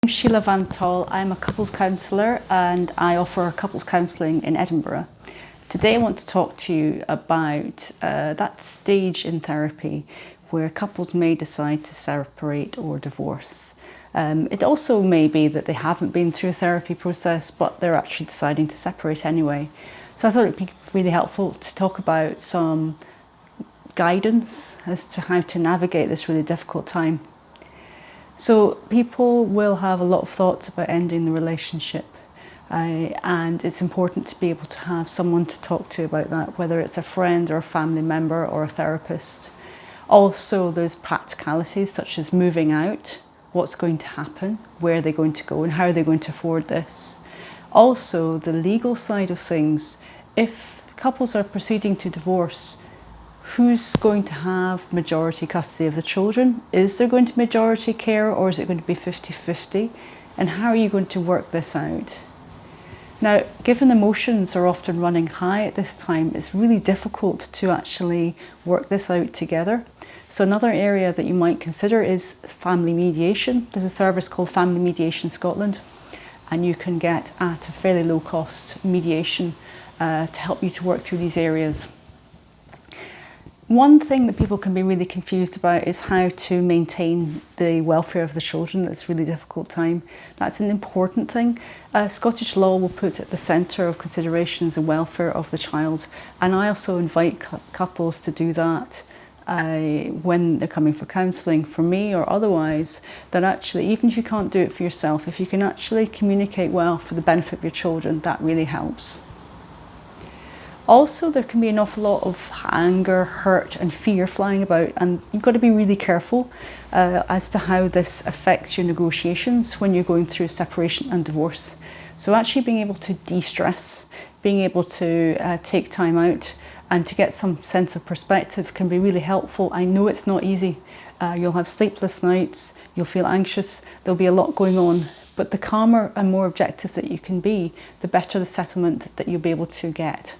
I'm Sheila Van Tol. I'm a couples counsellor and I offer couples counselling in Edinburgh. Today I want to talk to you about that stage in therapy where couples may decide to separate or divorce. It also may be that they haven't been through a therapy process but they're actually deciding to separate anyway. So I thought it'd be really helpful to talk about some guidance as to how to navigate this really difficult time. So people will have a lot of thoughts about ending the relationship, and it's important to be able to have someone to talk to about that, whether it's a friend or a family member or a therapist. Also, there's practicalities such as moving out, what's going to happen, where are they going to go and how are they going to afford this. Also, the legal side of things, if couples are proceeding to divorce, who's going to have majority custody of the children? Is there going to be majority care or is it going to be 50-50? And how are you going to work this out? Now, given emotions are often running high at this time, it's really difficult to actually work this out together. So another area that you might consider is family mediation. There's a service called Family Mediation Scotland, and you can get at a fairly low cost mediation to help you to work through these areas. One thing that people can be really confused about is how to maintain the welfare of the children at this really difficult time. That's an important thing. Scottish law will put at the centre of considerations the welfare of the child, and I also invite couples to do that when they're coming for counselling, for me or otherwise, that actually, even if you can't do it for yourself, if you can actually communicate well for the benefit of your children, that really helps. Also, there can be an awful lot of anger, hurt and fear flying about, and you've got to be really careful as to how this affects your negotiations when you're going through separation and divorce. So actually being able to de-stress, being able to take time out and to get some sense of perspective can be really helpful. I know it's not easy. You'll have sleepless nights, you'll feel anxious, there'll be a lot going on, but the calmer and more objective that you can be, the better the settlement that you'll be able to get.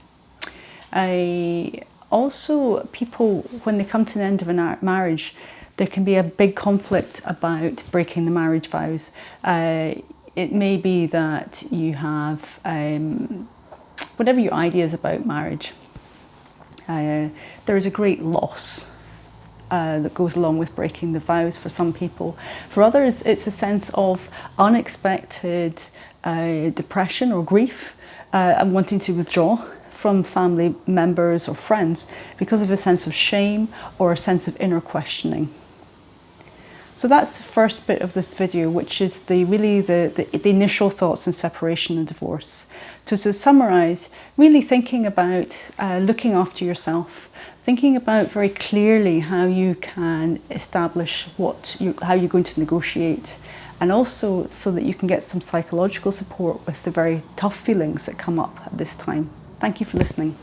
Also, people, when they come to the end of a marriage, there can be a big conflict about breaking the marriage vows. It may be that you have whatever your ideas about marriage. There is a great loss that goes along with breaking the vows for some people. For others, it's a sense of unexpected depression or grief and wanting to withdraw from family members or friends because of a sense of shame or a sense of inner questioning. So that's the first bit of this video, which is the initial thoughts on separation and divorce. So to summarise, really thinking about looking after yourself, thinking about very clearly how you can establish how you're going to negotiate, and also so that you can get some psychological support with the very tough feelings that come up at this time. Thank you for listening.